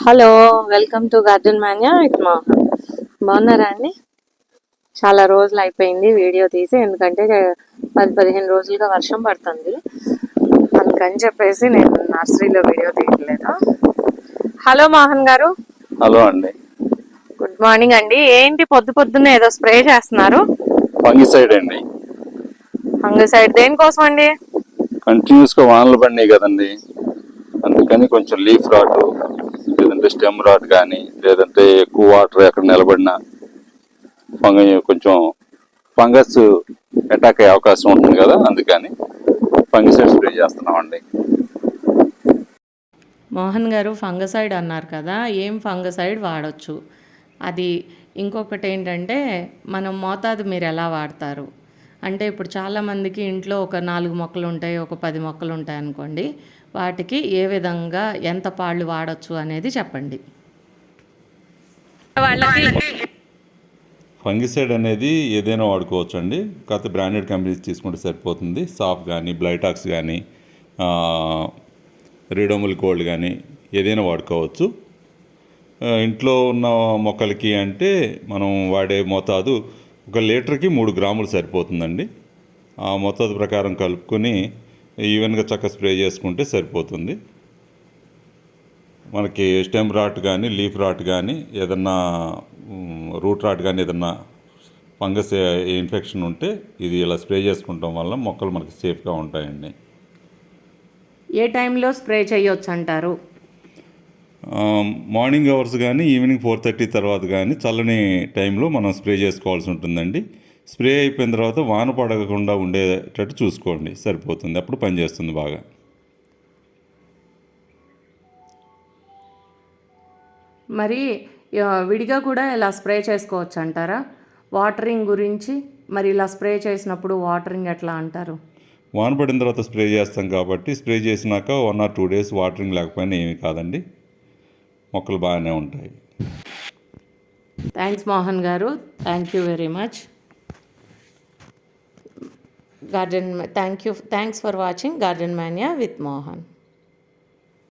Hello, welcome to garden Manya with Mohan. బాగున్నారా అండి? చాలా రోజులు అయిపోయింది వీడియో తీసి, ఎందుకంటే 10-15 రోజులుగా వర్షం పడుతుంది, అందుకని చెప్పేసి నేను నర్సరీలో వీడియో తీయట్లేదు. హలో మోహన్ గారు. హలో అండి, గుడ్ మార్నింగ్ అండి. ఏంటి పొద్దున్నే ఏదో స్ప్రే చేస్తున్నారు? ఫంగిసైడ్ అండి. ఫంగిసైడ్ దేనికోసం అండి? కంటిన్యూస్ గా వానలు పడినాయి కదండి, అందుకని కొంచెం లీఫ్ రాట్ లేదంటే స్టెమ్ రాట్ కానీ, లేదంటే ఎక్కువ వాటర్ ఎక్కడ నిలబడినా కొంచెం ఫంగస్ అటాక్ అయ్యే అవకాశం ఉంటుంది కదా, అందుకని ఫంగిసైడ్ స్ప్రే చేస్తున్నామండి. మోహన్ గారు, ఫంగసైడ్ అన్నారు కదా, ఏం ఫంగసైడ్ వాడచ్చు? అది ఇంకొకటి ఏంటంటే, మనం మోతాదు మీరు ఎలా వాడతారు అంటే, ఇప్పుడు చాలామందికి ఇంట్లో ఒక 4 మొక్కలు ఉంటాయి, ఒక 10 మొక్కలు ఉంటాయి అనుకోండి, వాటికి ఏ విధంగా ఎంత పాళ్ళు వాడచ్చు అనేది చెప్పండి. ఫంగిసైడ్ అనేది ఏదైనా వాడుకోవచ్చు అండి, కాకపోతే బ్రాండెడ్ కంపెనీస్ తీసుకుంటే సరిపోతుంది. సాఫ్ కానీ, బ్లైటాక్స్ కానీ, రీడోముల్ గోల్డ్ కానీ ఏదైనా వాడుకోవచ్చు. ఇంట్లో ఉన్న మొక్కలకి అంటే మనం వాడే మోతాదు 1 లీటర్కి 3 గ్రాములు సరిపోతుందండి. ఆ మోతాదు ప్రకారం కలుపుకొని ఈవెన్గా చక్కగా స్ప్రే చేసుకుంటే సరిపోతుంది. మనకి స్టెమ్ రాట్ కానీ, లీఫ్ రాట్ కానీ, ఏదన్నా రూట్ రాట్ కానీ, ఏదన్నా ఫంగస్ ఇన్ఫెక్షన్ ఉంటే ఇది ఇలా స్ప్రే చేసుకుంటాం వల్ల మొక్కలు మనకి సేఫ్గా ఉంటాయండి. ఏ టైంలో స్ప్రే చేయొచ్చు అంటారు? మార్నింగ్ అవర్స్ కానీ, ఈవినింగ్ 4:30 తర్వాత కానీ చల్లని టైంలో మనం స్ప్రే చేసుకోవాల్సి ఉంటుందండి. స్ప్రే అయిపోయిన తర్వాత వాన పడకుండా ఉండేటట్టు చూసుకోండి, సరిపోతుంది. అప్పుడు పనిచేస్తుంది బాగా. మరి విడిగా కూడా ఇలా స్ప్రే చేసుకోవచ్చు అంటారా? వాటరింగ్ గురించి మరి ఇలా స్ప్రే చేసినప్పుడు వాటరింగ్ ఎట్లా అంటారు? వాన పడిన తర్వాత స్ప్రే చేస్తాం కాబట్టి, స్ప్రే చేసినాక 1 or 2 days వాటరింగ్ లేకపోయినా ఏమీ కాదండి, మొక్కలు బాగానే ఉంటాయి. థ్యాంక్స్ మోహన్ గారు, thank you very much. Thanks for watching garden Manya with Mohan.